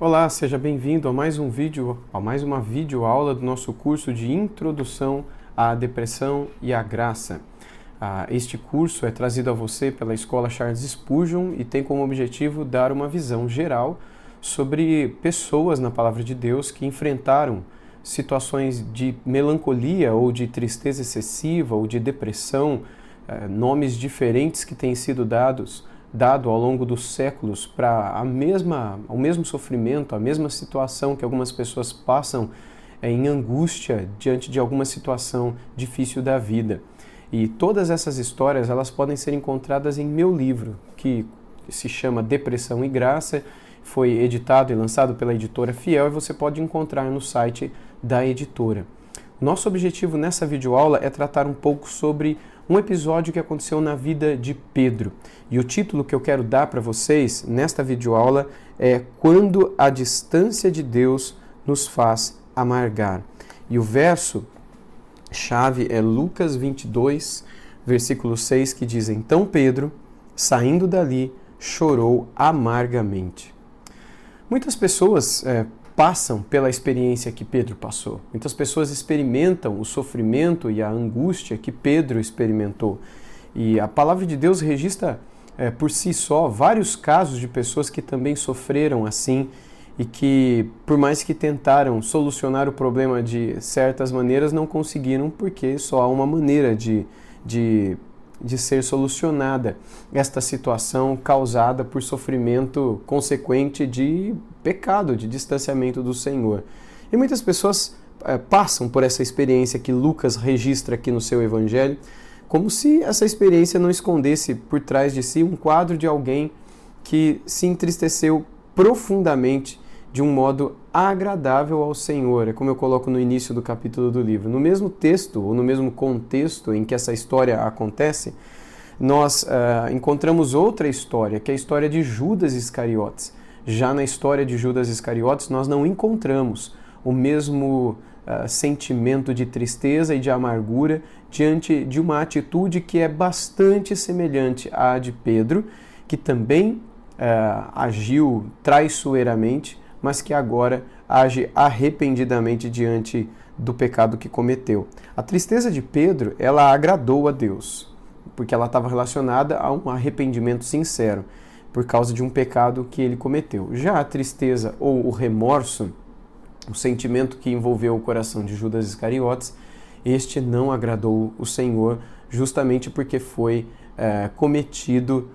Olá, seja bem-vindo a mais uma videoaula do nosso curso de Introdução à Depressão e à Graça. Este curso é trazido a você pela Escola Charles Spurgeon e tem como objetivo dar uma visão geral sobre pessoas na Palavra de Deus que enfrentaram situações de melancolia ou de tristeza excessiva ou de depressão, nomes diferentes que têm sido dado ao longo dos séculos para o mesmo sofrimento, a mesma situação que algumas pessoas passam em angústia diante de alguma situação difícil da vida. E todas essas histórias elas podem ser encontradas em meu livro, que se chama Depressão e Graça, foi editado e lançado pela editora Fiel e você pode encontrar no site da editora. Nosso objetivo nessa videoaula é tratar um pouco sobre um episódio que aconteceu na vida de Pedro. E o título que eu quero dar para vocês nesta videoaula é Quando a distância de Deus nos faz amargar. E o verso-chave é Lucas 22, versículo 6, que diz: Então Pedro, saindo dali, chorou amargamente. Muitas pessoas passam pela experiência que Pedro passou. Muitas pessoas experimentam o sofrimento e a angústia que Pedro experimentou. E a palavra de Deus registra por si só vários casos de pessoas que também sofreram assim e que, por mais que tentaram solucionar o problema de certas maneiras, não conseguiram, porque só há uma maneira de ser solucionada esta situação causada por sofrimento consequente de pecado, de distanciamento do Senhor. E muitas pessoas passam por essa experiência que Lucas registra aqui no seu evangelho, como se essa experiência não escondesse por trás de si um quadro de alguém que se entristeceu profundamente de um modo agradável ao Senhor. É como eu coloco no início do capítulo do livro. No mesmo texto, ou no mesmo contexto em que essa história acontece, nós encontramos outra história, que é a história de Judas Iscariotes. Já na história de Judas Iscariotes, nós não encontramos o mesmo sentimento de tristeza e de amargura diante de uma atitude que é bastante semelhante à de Pedro, que também agiu traiçoeiramente, mas que agora age arrependidamente diante do pecado que cometeu. A tristeza de Pedro, ela agradou a Deus, porque ela estava relacionada a um arrependimento sincero, por causa de um pecado que ele cometeu. Já a tristeza ou o remorso, o sentimento que envolveu o coração de Judas Iscariotes, este não agradou o Senhor, justamente porque foi cometido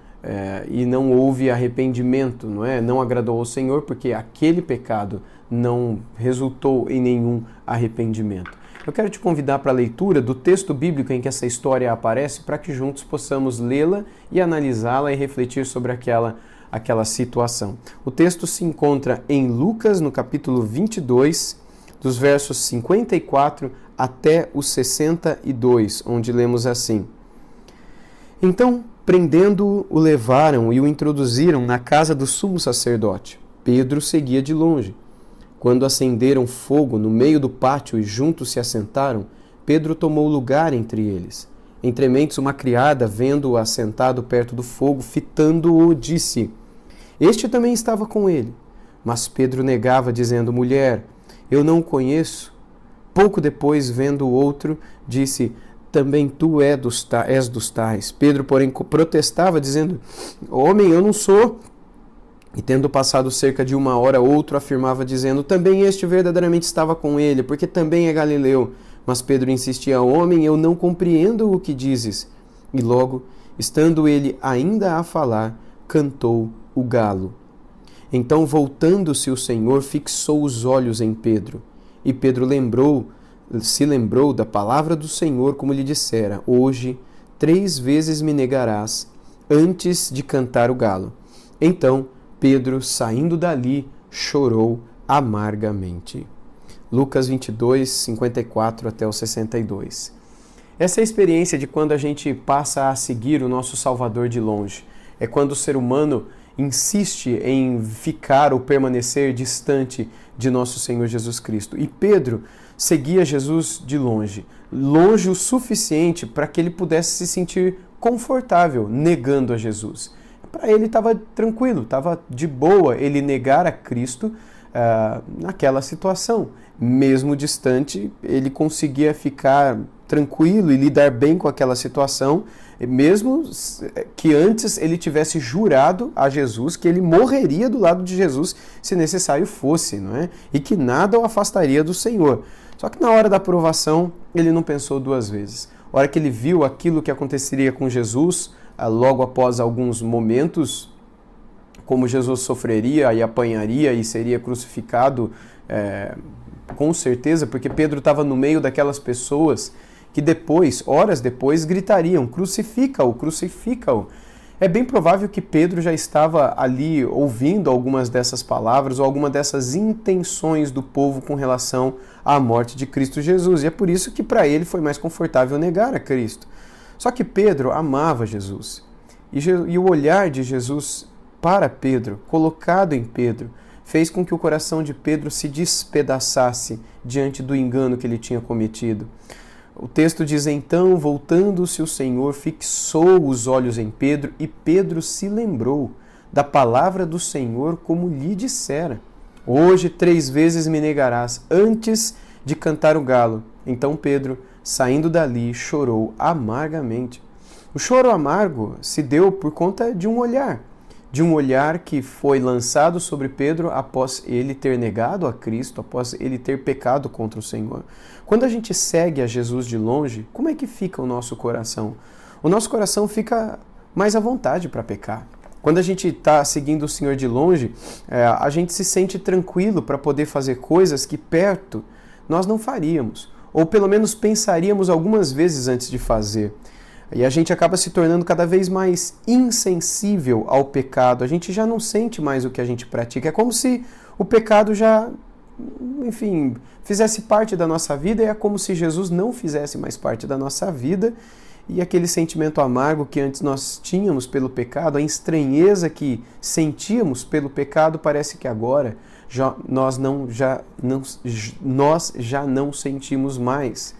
e não houve arrependimento, não é? Não agradou ao Senhor porque aquele pecado não resultou em nenhum arrependimento. Eu quero te convidar para a leitura do texto bíblico em que essa história aparece, para que juntos possamos lê-la e analisá-la e refletir sobre aquela situação. O texto se encontra em Lucas, no capítulo 22, dos versos 54 até os 62, onde lemos assim: Então, prendendo-o, o levaram e o introduziram na casa do sumo sacerdote. Pedro seguia de longe. Quando acenderam fogo no meio do pátio e juntos se assentaram, Pedro tomou lugar entre eles. Entrementes, uma criada, vendo-o assentado perto do fogo, fitando-o, disse: Este também estava com ele. Mas Pedro negava, dizendo: Mulher, eu não o conheço. Pouco depois, vendo o outro, disse: Também tu és dos tais. Pedro, porém, protestava, dizendo: Homem, eu não sou. E tendo passado cerca de uma hora, outro afirmava, dizendo: Também este verdadeiramente estava com ele, porque também é galileu. Mas Pedro insistia: Homem, eu não compreendo o que dizes. E logo, estando ele ainda a falar, cantou o galo. Então, voltando-se o Senhor, fixou os olhos em Pedro. E Pedro se lembrou da palavra do Senhor, como lhe dissera: Hoje 3 vezes me negarás, antes de cantar o galo. Então, Pedro, saindo dali, chorou amargamente. Lucas 22, 54 até o 62. Essa é a experiência de quando a gente passa a seguir o nosso Salvador de longe. É quando o ser humano insiste em ficar ou permanecer distante de nosso Senhor Jesus Cristo. E Pedro seguia Jesus de longe, longe o suficiente para que ele pudesse se sentir confortável negando a Jesus. Para ele estava tranquilo, estava de boa ele negar a Cristo, naquela situação. Mesmo distante, ele conseguia ficar tranquilo e lidar bem com aquela situação, mesmo que antes ele tivesse jurado a Jesus que ele morreria do lado de Jesus se necessário fosse, não é? E que nada o afastaria do Senhor. Só que na hora da provação, ele não pensou duas vezes. A hora que ele viu aquilo que aconteceria com Jesus, logo após alguns momentos, como Jesus sofreria e apanharia e seria crucificado, com certeza, porque Pedro estava no meio daquelas pessoas que depois, horas depois, gritariam: crucifica-o, crucifica-o. É bem provável que Pedro já estava ali ouvindo algumas dessas palavras ou alguma dessas intenções do povo com relação à morte de Cristo Jesus. E é por isso que para ele foi mais confortável negar a Cristo. Só que Pedro amava Jesus. E o olhar de Jesus para Pedro, colocado em Pedro, fez com que o coração de Pedro se despedaçasse diante do engano que ele tinha cometido. O texto diz: então, voltando-se o Senhor, fixou os olhos em Pedro, e Pedro se lembrou da palavra do Senhor como lhe dissera: hoje 3 vezes me negarás, antes de cantar o galo. Então Pedro, saindo dali, chorou amargamente. O choro amargo se deu por conta de um olhar que foi lançado sobre Pedro após ele ter negado a Cristo, após ele ter pecado contra o Senhor. Quando a gente segue a Jesus de longe, como é que fica o nosso coração? O nosso coração fica mais à vontade para pecar. Quando a gente está seguindo o Senhor de longe, a gente se sente tranquilo para poder fazer coisas que perto nós não faríamos, ou pelo menos pensaríamos algumas vezes antes de fazer. E a gente acaba se tornando cada vez mais insensível ao pecado. A gente já não sente mais o que a gente pratica. É como se o pecado já, enfim, fizesse parte da nossa vida, e é como se Jesus não fizesse mais parte da nossa vida. E aquele sentimento amargo que antes nós tínhamos pelo pecado, a estranheza que sentíamos pelo pecado, parece que agora nós já não sentimos mais.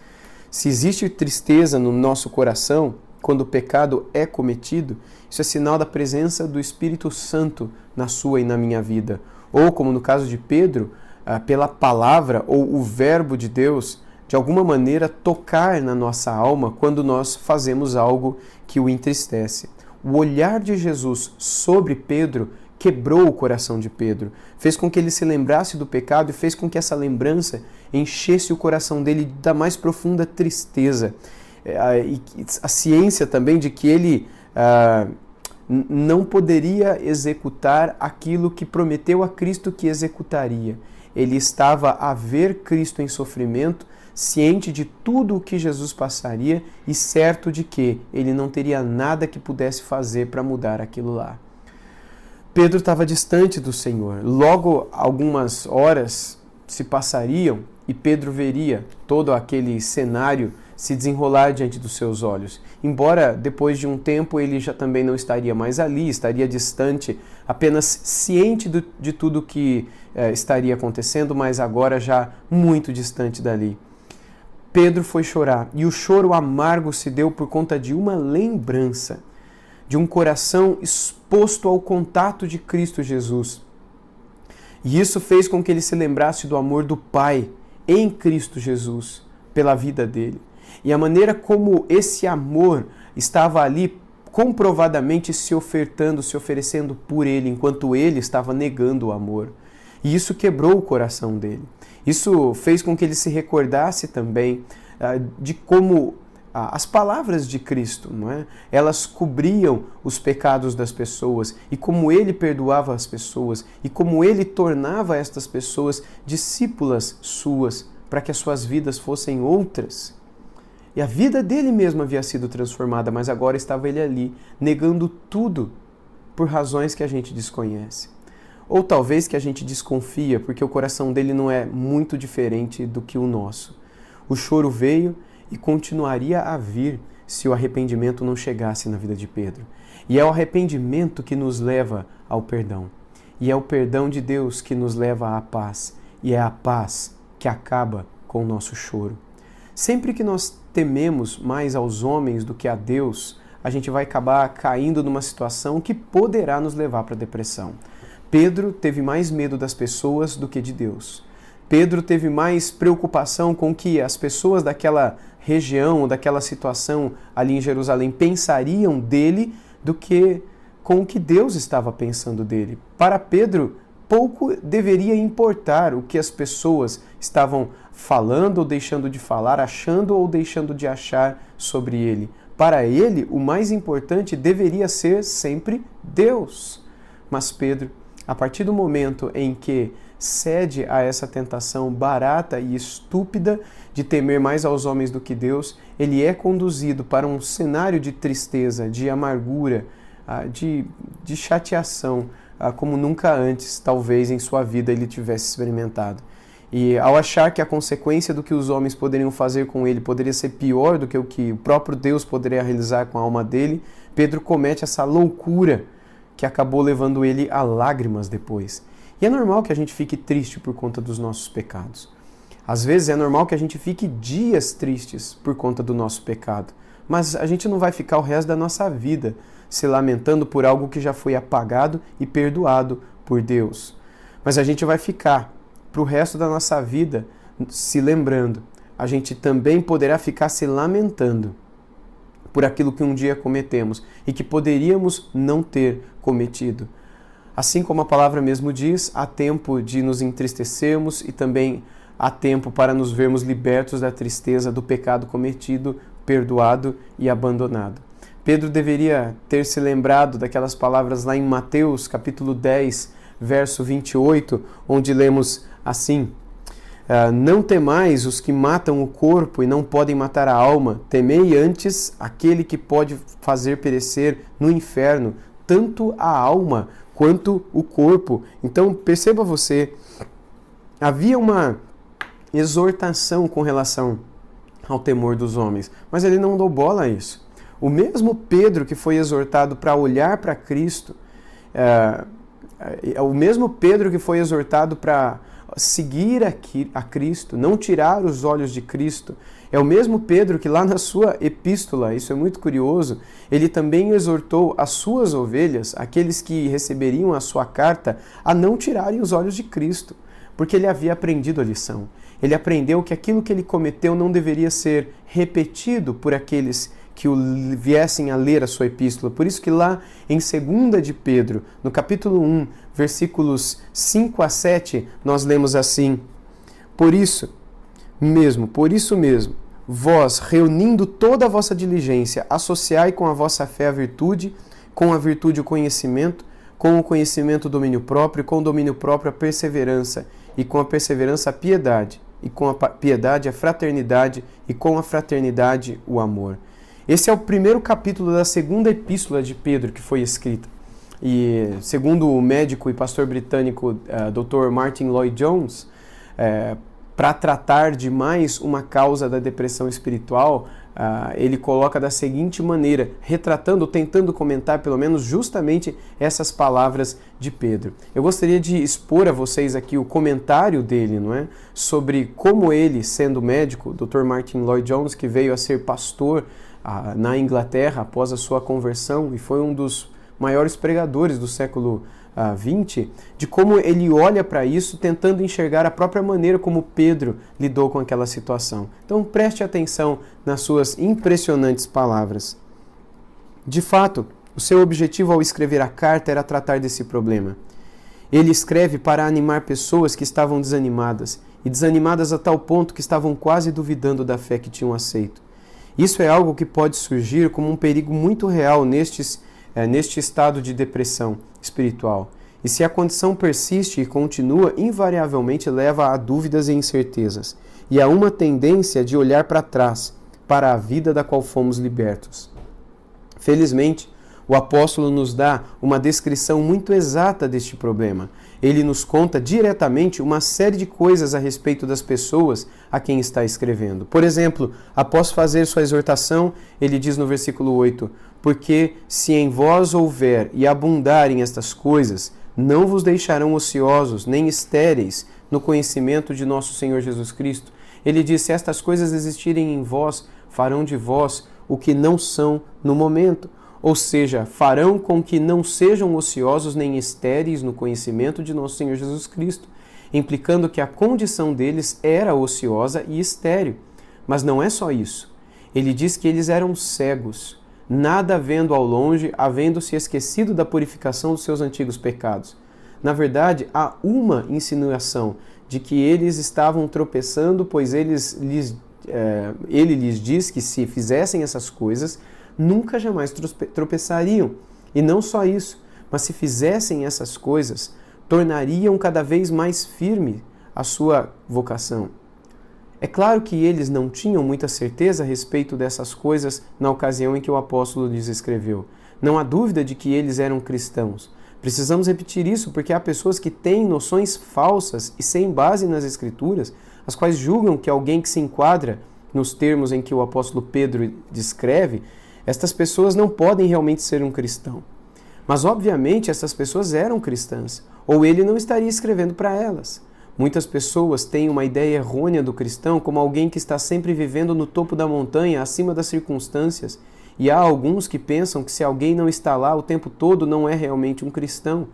Se existe tristeza no nosso coração quando o pecado é cometido, isso é sinal da presença do Espírito Santo na sua e na minha vida. Ou, como no caso de Pedro, pela palavra ou o verbo de Deus, de alguma maneira tocar na nossa alma quando nós fazemos algo que o entristece. O olhar de Jesus sobre Pedro quebrou o coração de Pedro, fez com que ele se lembrasse do pecado e fez com que essa lembrança enchesse o coração dele da mais profunda tristeza. E a ciência também de que ele não poderia executar aquilo que prometeu a Cristo que executaria. Ele estava a ver Cristo em sofrimento, ciente de tudo o que Jesus passaria e certo de que ele não teria nada que pudesse fazer para mudar aquilo lá. Pedro estava distante do Senhor. Logo, algumas horas se passariam e Pedro veria todo aquele cenário se desenrolar diante dos seus olhos. Embora depois de um tempo ele já também não estaria mais ali, estaria distante, apenas ciente de tudo que estaria acontecendo, mas agora já muito distante dali. Pedro foi chorar, e o choro amargo se deu por conta de uma lembrança, de um coração exposto ao contato de Cristo Jesus. E isso fez com que ele se lembrasse do amor do Pai em Cristo Jesus, pela vida dele. E a maneira como esse amor estava ali comprovadamente se ofertando, se oferecendo por ele, enquanto ele estava negando o amor. E isso quebrou o coração dele. Isso fez com que ele se recordasse também de como as palavras de Cristo, não é? Elas cobriam os pecados das pessoas, e como ele perdoava as pessoas, e como ele tornava estas pessoas discípulas suas, para que as suas vidas fossem outras. E a vida dele mesmo havia sido transformada, mas agora estava ele ali, negando tudo por razões que a gente desconhece. Ou talvez que a gente desconfia, porque o coração dele não é muito diferente do que o nosso. O choro veio e continuaria a vir se o arrependimento não chegasse na vida de Pedro. E é o arrependimento que nos leva ao perdão. E é o perdão de Deus que nos leva à paz. E é a paz que acaba com o nosso choro. Sempre que nós tememos mais aos homens do que a Deus, a gente vai acabar caindo numa situação que poderá nos levar para a depressão. Pedro teve mais medo das pessoas do que de Deus. Pedro teve mais preocupação com o que as pessoas daquela região, daquela situação ali em Jerusalém pensariam dele do que com o que Deus estava pensando dele. Para Pedro, pouco deveria importar o que as pessoas estavam falando ou deixando de falar, achando ou deixando de achar sobre ele. Para ele, o mais importante deveria ser sempre Deus. Mas Pedro, a partir do momento em que cede a essa tentação barata e estúpida de temer mais aos homens do que Deus, ele é conduzido para um cenário de tristeza, de amargura, de chateação, como nunca antes, talvez, em sua vida ele tivesse experimentado. E ao achar que a consequência do que os homens poderiam fazer com ele poderia ser pior do que o que o próprio Deus poderia realizar com a alma dele, Pedro comete essa loucura que acabou levando ele a lágrimas depois. E é normal que a gente fique triste por conta dos nossos pecados. Às vezes é normal que a gente fique dias tristes por conta do nosso pecado. Mas a gente não vai ficar o resto da nossa vida se lamentando por algo que já foi apagado e perdoado por Deus. Mas a gente vai ficar para o resto da nossa vida se lembrando. A gente também poderá ficar se lamentando por aquilo que um dia cometemos e que poderíamos não ter cometido. Assim como a palavra mesmo diz, há tempo de nos entristecermos e também há tempo para nos vermos libertos da tristeza do pecado cometido, perdoado e abandonado. Pedro deveria ter se lembrado daquelas palavras lá em Mateus, capítulo 10, verso 28, onde lemos assim: não temais os que matam o corpo e não podem matar a alma, temei antes aquele que pode fazer perecer no inferno tanto a alma quanto o corpo. Então, perceba você, havia uma exortação com relação ao temor dos homens, mas ele não deu bola a isso. O mesmo Pedro que foi exortado para olhar para Cristo, o mesmo Pedro que foi exortado para seguir a Cristo, não tirar os olhos de Cristo, é o mesmo Pedro que lá na sua epístola, isso é muito curioso, ele também exortou as suas ovelhas, aqueles que receberiam a sua carta, a não tirarem os olhos de Cristo, porque ele havia aprendido a lição. Ele aprendeu que aquilo que ele cometeu não deveria ser repetido por aqueles que viessem a ler a sua epístola. Por isso que lá em 2 de Pedro, no capítulo 1, versículos 5 a 7, nós lemos assim: Por isso mesmo, vós, reunindo toda a vossa diligência, associai com a vossa fé a virtude, com a virtude o conhecimento, com o conhecimento o domínio próprio, e com o domínio próprio a perseverança, e com a perseverança a piedade, e com a piedade a fraternidade, e com a fraternidade o amor. Esse é o primeiro capítulo da segunda epístola de Pedro que foi escrita. E segundo o médico e pastor britânico Dr. Martin Lloyd-Jones, para tratar de mais uma causa da depressão espiritual, ele coloca da seguinte maneira, tentando comentar pelo menos justamente essas palavras de Pedro. Eu gostaria de expor a vocês aqui o comentário dele, não é? Sobre como ele, sendo médico, Dr. Martin Lloyd-Jones, que veio a ser pastor na Inglaterra após a sua conversão e foi um dos maiores pregadores do século XX, de como ele olha para isso tentando enxergar a própria maneira como Pedro lidou com aquela situação. Então preste atenção nas suas impressionantes palavras. De fato, o seu objetivo ao escrever a carta era tratar desse problema. Ele escreve para animar pessoas que estavam desanimadas, e desanimadas a tal ponto que estavam quase duvidando da fé que tinham aceito. Isso é algo que pode surgir como um perigo muito real neste estado de depressão espiritual. E se a condição persiste e continua, invariavelmente leva a dúvidas e incertezas, e a uma tendência de olhar para trás, para a vida da qual fomos libertos. Felizmente, o apóstolo nos dá uma descrição muito exata deste problema. Ele nos conta diretamente uma série de coisas a respeito das pessoas a quem está escrevendo. Por exemplo, após fazer sua exortação, ele diz no versículo 8: Porque se em vós houver e abundarem estas coisas, não vos deixarão ociosos, nem estéreis no conhecimento de nosso Senhor Jesus Cristo. Ele diz: se estas coisas existirem em vós, farão de vós o que não são no momento. ou seja, farão com que não sejam ociosos nem estéreis no conhecimento de nosso Senhor Jesus Cristo, implicando que a condição deles era ociosa e estéril. Mas não é só isso. Ele diz que eles eram cegos, nada vendo ao longe, havendo-se esquecido da purificação dos seus antigos pecados. Na verdade, há uma insinuação de que eles estavam tropeçando, pois ele lhes diz que se fizessem essas coisas, nunca jamais tropeçariam. E não só isso, mas se fizessem essas coisas, tornariam cada vez mais firme a sua vocação. É claro que eles não tinham muita certeza a respeito dessas coisas na ocasião em que o apóstolo lhes escreveu. Não há dúvida de que eles eram cristãos. Precisamos repetir isso porque há pessoas que têm noções falsas e sem base nas Escrituras, as quais julgam que alguém que se enquadra nos termos em que o apóstolo Pedro descreve, estas pessoas não podem realmente ser um cristão. Mas, obviamente, essas pessoas eram cristãs, ou ele não estaria escrevendo para elas. Muitas pessoas têm uma ideia errônea do cristão como alguém que está sempre vivendo no topo da montanha, acima das circunstâncias. E há alguns que pensam que se alguém não está lá o tempo todo, não é realmente um cristão.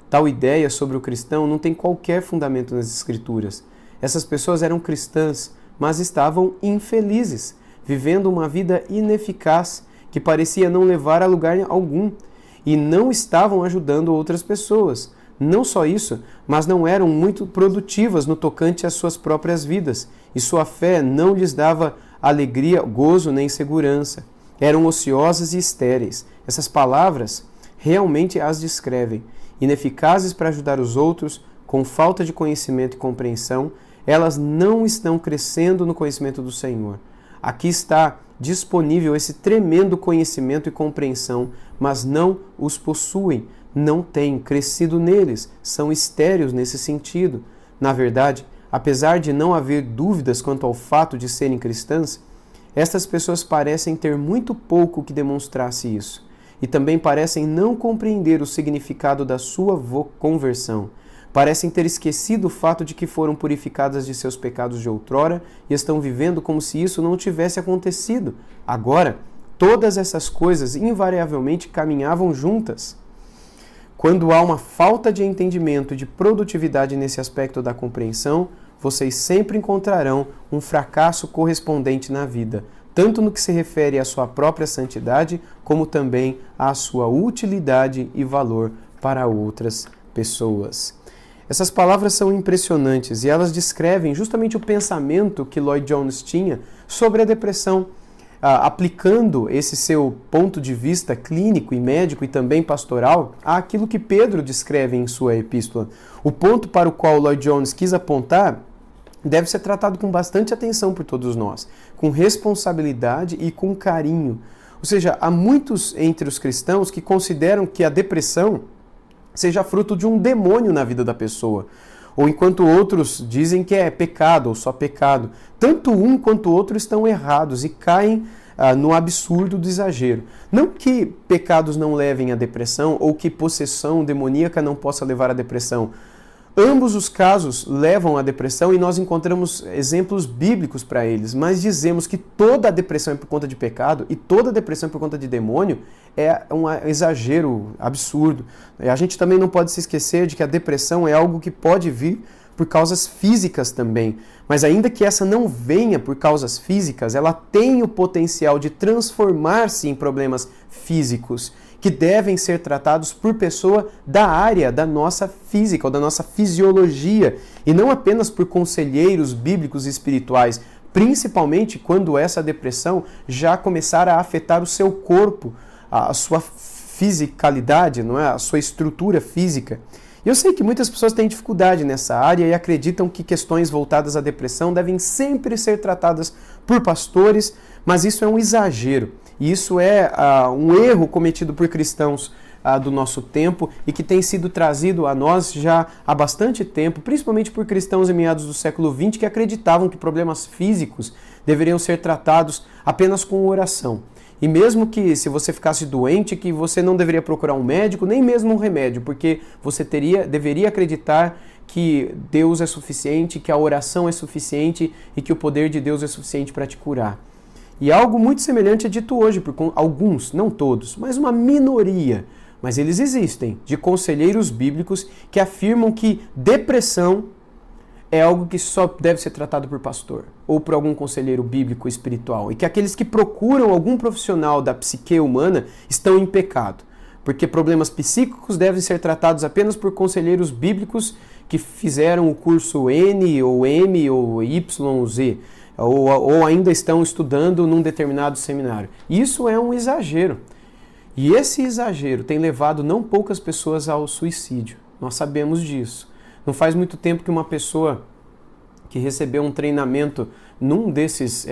Tal ideia sobre o cristão não tem qualquer fundamento nas Escrituras. Essas pessoas eram cristãs, mas estavam infelizes, vivendo uma vida ineficaz, que parecia não levar a lugar algum, e não estavam ajudando outras pessoas. Não só isso, mas não eram muito produtivas no tocante às suas próprias vidas, e sua fé não lhes dava alegria, gozo nem segurança. Eram ociosas e estéreis. Essas palavras realmente as descrevem. Ineficazes para ajudar os outros, com falta de conhecimento e compreensão, elas não estão crescendo no conhecimento do Senhor. Aqui está disponível esse tremendo conhecimento e compreensão, mas não os possuem, não têm crescido neles, são estéreis nesse sentido. Na verdade, apesar de não haver dúvidas quanto ao fato de serem cristãs, estas pessoas parecem ter muito pouco que demonstrasse isso, e também parecem não compreender o significado da sua conversão. Parecem ter esquecido o fato de que foram purificadas de seus pecados de outrora e estão vivendo como se isso não tivesse acontecido. Agora, todas essas coisas invariavelmente caminhavam juntas. Quando há uma falta de entendimento e de produtividade nesse aspecto da compreensão, vocês sempre encontrarão um fracasso correspondente na vida, tanto no que se refere à sua própria santidade, como também à sua utilidade e valor para outras pessoas. Essas palavras são impressionantes e elas descrevem justamente o pensamento que Lloyd Jones tinha sobre a depressão, aplicando esse seu ponto de vista clínico e médico e também pastoral àquilo que Pedro descreve em sua epístola. O ponto para o qual Lloyd Jones quis apontar deve ser tratado com bastante atenção por todos nós, com responsabilidade e com carinho. Ou seja, há muitos entre os cristãos que consideram que a depressão seja fruto de um demônio na vida da pessoa, ou enquanto outros dizem que é pecado ou só pecado. Tanto um quanto o outro estão errados e caem no absurdo do exagero. Não que pecados não levem à depressão ou que possessão demoníaca não possa levar à depressão. Ambos os casos levam à depressão e nós encontramos exemplos bíblicos para eles, mas dizemos que toda a depressão é por conta de pecado e toda a depressão é por conta de demônio é um exagero absurdo. A gente também não pode se esquecer de que a depressão é algo que pode vir por causas físicas também, mas ainda que essa não venha por causas físicas, ela tem o potencial de transformar-se em problemas físicos, que devem ser tratados por pessoa da área da nossa física ou da nossa fisiologia, e não apenas por conselheiros bíblicos e espirituais, principalmente quando essa depressão já começar a afetar o seu corpo, a sua fisicalidade, não é? A sua estrutura física. E eu sei que muitas pessoas têm dificuldade nessa área e acreditam que questões voltadas à depressão devem sempre ser tratadas por pastores, mas isso é um exagero. E isso é um erro cometido por cristãos do nosso tempo e que tem sido trazido a nós já há bastante tempo, principalmente por cristãos em meados do século XX que acreditavam que problemas físicos deveriam ser tratados apenas com oração. E mesmo que se você ficasse doente, que você não deveria procurar um médico, nem mesmo um remédio, porque você deveria acreditar que Deus é suficiente, que a oração é suficiente e que o poder de Deus é suficiente para te curar. E algo muito semelhante é dito hoje por alguns, não todos, mas uma minoria, mas eles existem, de conselheiros bíblicos que afirmam que depressão é algo que só deve ser tratado por pastor ou por algum conselheiro bíblico espiritual, e que aqueles que procuram algum profissional da psique humana estão em pecado, porque problemas psíquicos devem ser tratados apenas por conselheiros bíblicos que fizeram o curso N ou M ou YZ, ou ainda estão estudando num determinado seminário. Isso é um exagero. E esse exagero tem levado não poucas pessoas ao suicídio. Nós sabemos disso. Não faz muito tempo que uma pessoa que recebeu um treinamento num desses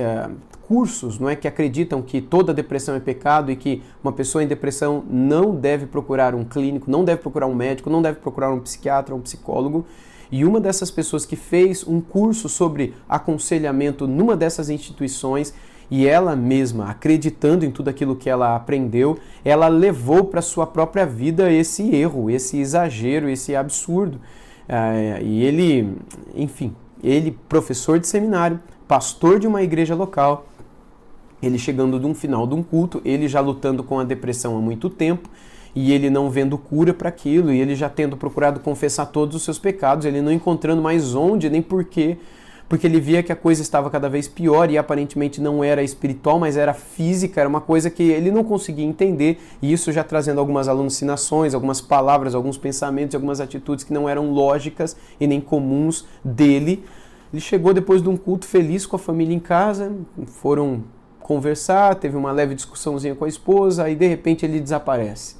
cursos, não é, que acreditam que toda depressão é pecado e que uma pessoa em depressão não deve procurar um clínico, não deve procurar um médico, não deve procurar um psiquiatra, um psicólogo. E uma dessas pessoas que fez um curso sobre aconselhamento numa dessas instituições, e ela mesma, acreditando em tudo aquilo que ela aprendeu, ela levou para sua própria vida esse erro, esse exagero, esse absurdo. E ele, enfim, ele, professor de seminário, pastor de uma igreja local, ele chegando de um final de um culto, ele já lutando com a depressão há muito tempo, e ele não vendo cura para aquilo, e ele já tendo procurado confessar todos os seus pecados, ele não encontrando mais onde, nem porquê, porque ele via que a coisa estava cada vez pior e aparentemente não era espiritual, mas era física, era uma coisa que ele não conseguia entender, e isso já trazendo algumas alucinações, algumas palavras, alguns pensamentos, algumas atitudes que não eram lógicas e nem comuns dele. Ele chegou depois de um culto feliz com a família em casa, foram conversar, teve uma leve discussãozinha com a esposa, aí de repente ele desaparece.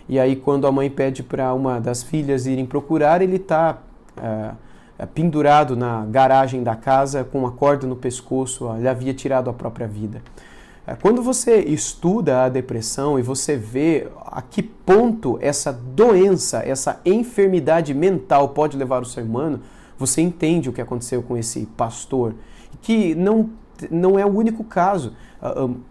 E aí quando a mãe pede para uma das filhas irem procurar, ele está pendurado na garagem da casa com uma corda no pescoço, ele havia tirado a própria vida. Quando você estuda a depressão e você vê a que ponto essa doença, essa enfermidade mental pode levar o ser humano, você entende o que aconteceu com esse pastor, que não é o único caso.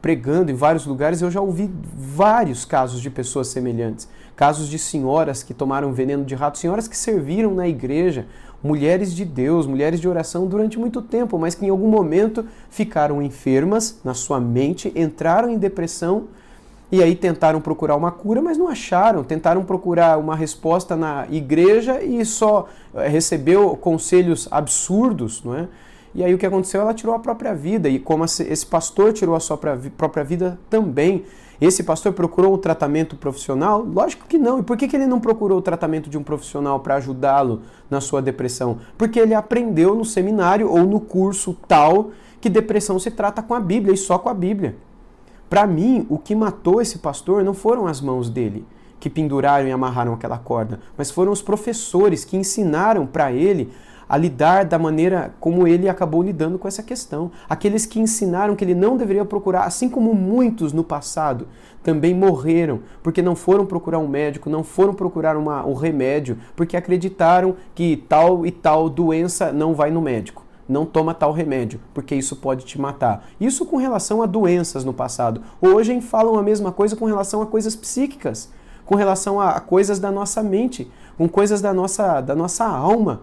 Pregando em vários lugares, eu já ouvi vários casos de pessoas semelhantes. Casos de senhoras que tomaram veneno de rato, senhoras que serviram na igreja, mulheres de Deus, mulheres de oração durante muito tempo, mas que em algum momento ficaram enfermas na sua mente, entraram em depressão e aí tentaram procurar uma cura, mas não acharam. Tentaram procurar uma resposta na igreja e só recebeu conselhos absurdos, não é? E aí o que aconteceu? Ela tirou a própria vida, e como esse pastor tirou a sua própria vida também. Esse pastor procurou o tratamento profissional? Lógico que não. E por que ele não procurou o tratamento de um profissional para ajudá-lo na sua depressão? Porque ele aprendeu no seminário ou no curso tal que depressão se trata com a Bíblia e só com a Bíblia. Para mim, o que matou esse pastor não foram as mãos dele, que penduraram e amarraram aquela corda, mas foram os professores que ensinaram para ele a lidar da maneira como ele acabou lidando com essa questão. Aqueles que ensinaram que ele não deveria procurar, assim como muitos no passado também morreram, porque não foram procurar um médico, não foram procurar um remédio, porque acreditaram que tal e tal doença não vai no médico. Não toma tal remédio, porque isso pode te matar. Isso com relação a doenças no passado. Hoje falam a mesma coisa com relação a coisas psíquicas, com relação a coisas da nossa mente, com coisas da nossa alma,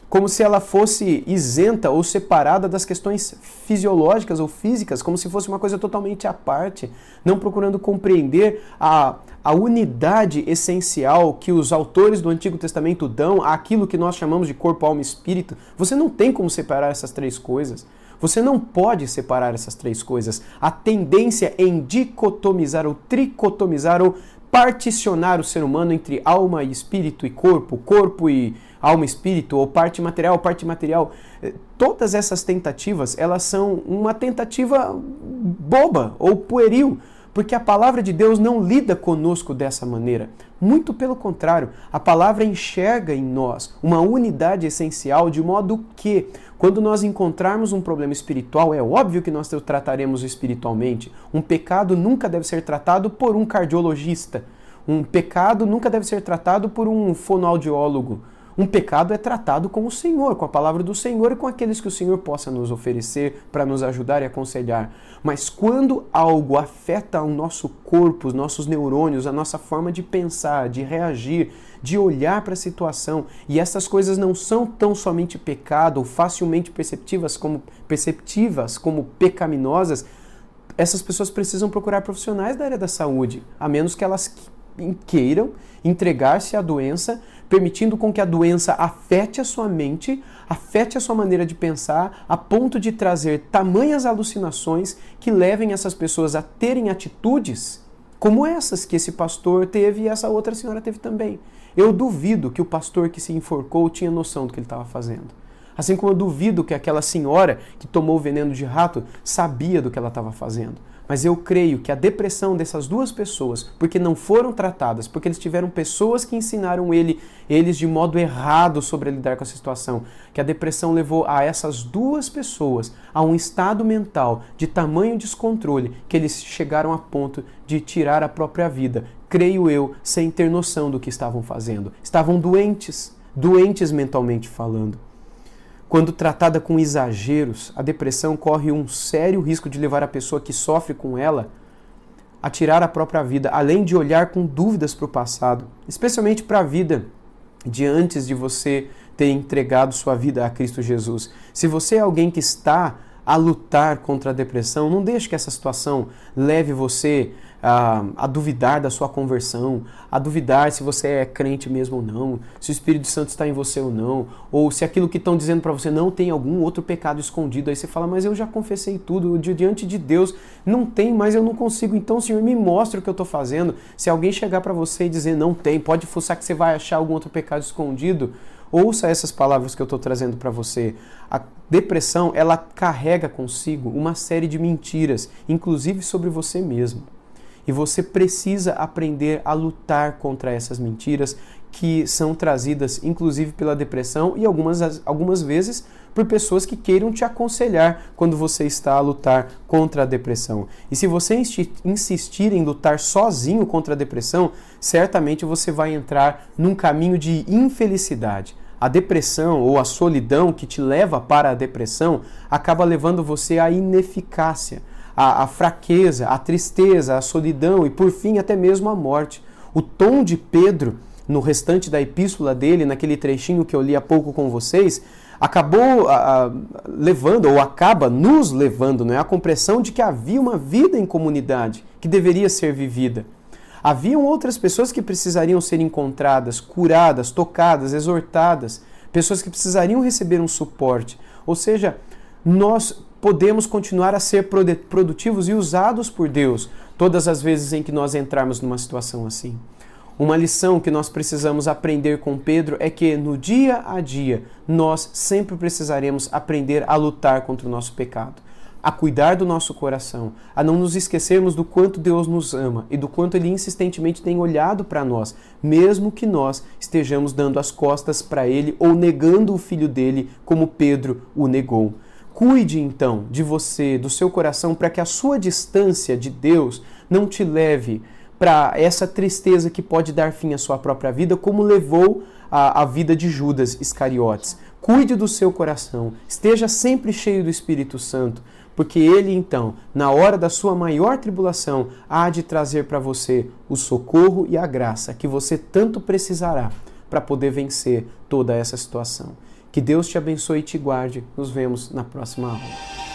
como se ela fosse isenta ou separada das questões fisiológicas ou físicas, como se fosse uma coisa totalmente à parte, não procurando compreender a unidade essencial que os autores do Antigo Testamento dão àquilo que nós chamamos de corpo, alma e espírito. Você não tem como separar essas três coisas. Você não pode separar essas três coisas. A tendência em dicotomizar ou tricotomizar ou particionar o ser humano entre alma e espírito e corpo e alma e espírito, ou parte material, todas essas tentativas, elas são uma tentativa boba ou pueril, porque a palavra de Deus não lida conosco dessa maneira. Muito pelo contrário, a palavra enxerga em nós uma unidade essencial, de modo que, quando nós encontrarmos um problema espiritual, é óbvio que nós o trataremos espiritualmente. Um pecado nunca deve ser tratado por um cardiologista. Um pecado nunca deve ser tratado por um fonoaudiólogo. Um pecado é tratado com o Senhor, com a palavra do Senhor e com aqueles que o Senhor possa nos oferecer para nos ajudar e aconselhar. Mas quando algo afeta o nosso corpo, os nossos neurônios, a nossa forma de pensar, de reagir, de olhar para a situação, e essas coisas não são tão somente pecado ou facilmente perceptivas como pecaminosas, essas pessoas precisam procurar profissionais da área da saúde, a menos que elas queiram entregar-se à doença, permitindo com que a doença afete a sua mente, afete a sua maneira de pensar, a ponto de trazer tamanhas alucinações que levem essas pessoas a terem atitudes como essas que esse pastor teve e essa outra senhora teve também. Eu duvido que o pastor que se enforcou tinha noção do que ele estava fazendo. Assim como eu duvido que aquela senhora que tomou o veneno de rato sabia do que ela estava fazendo. Mas eu creio que a depressão dessas duas pessoas, porque não foram tratadas, porque eles tiveram pessoas que ensinaram eles de modo errado sobre lidar com essa situação, que a depressão levou a essas duas pessoas a um estado mental de tamanho descontrole que eles chegaram a ponto de tirar a própria vida, creio eu, sem ter noção do que estavam fazendo. Estavam doentes mentalmente falando. Quando tratada com exageros, a depressão corre um sério risco de levar a pessoa que sofre com ela a tirar a própria vida, além de olhar com dúvidas para o passado, especialmente para a vida de antes de você ter entregado sua vida a Cristo Jesus. Se você é alguém que está a lutar contra a depressão, não deixe que essa situação leve você a duvidar da sua conversão, a duvidar se você é crente mesmo ou não, se o Espírito Santo está em você ou não, ou se aquilo que estão dizendo para você não tem algum outro pecado escondido. Aí você fala, mas eu já confessei tudo diante de Deus, não tem, mas eu não consigo. Então, Senhor, me mostra o que eu estou fazendo. Se alguém chegar para você e dizer não tem, pode fuçar que você vai achar algum outro pecado escondido. Ouça essas palavras que eu estou trazendo para você. A depressão, ela carrega consigo uma série de mentiras, inclusive sobre você mesmo. E você precisa aprender a lutar contra essas mentiras que são trazidas, inclusive, pela depressão e algumas vezes por pessoas que queiram te aconselhar quando você está a lutar contra a depressão. E se você insistir em lutar sozinho contra a depressão, certamente você vai entrar num caminho de infelicidade. A depressão ou a solidão que te leva para a depressão acaba levando você à ineficácia, à fraqueza, à tristeza, à solidão e, por fim, até mesmo à morte. O tom de Pedro, no restante da epístola dele, naquele trechinho que eu li há pouco com vocês, acabou levando, ou acaba nos levando, à compreensão de que havia uma vida em comunidade que deveria ser vivida. Haviam outras pessoas que precisariam ser encontradas, curadas, tocadas, exortadas, pessoas que precisariam receber um suporte. Ou seja, nós podemos continuar a ser produtivos e usados por Deus todas as vezes em que nós entrarmos numa situação assim. Uma lição que nós precisamos aprender com Pedro é que no dia a dia nós sempre precisaremos aprender a lutar contra o nosso pecado, a cuidar do nosso coração, a não nos esquecermos do quanto Deus nos ama e do quanto Ele insistentemente tem olhado para nós, mesmo que nós estejamos dando as costas para Ele ou negando o Filho dele como Pedro o negou. Cuide então de você, do seu coração, para que a sua distância de Deus não te leve para essa tristeza que pode dar fim à sua própria vida, como levou a vida de Judas Iscariotes. Cuide do seu coração, esteja sempre cheio do Espírito Santo, porque Ele então, na hora da sua maior tribulação, há de trazer para você o socorro e a graça que você tanto precisará para poder vencer toda essa situação. Que Deus te abençoe e te guarde. Nos vemos na próxima aula.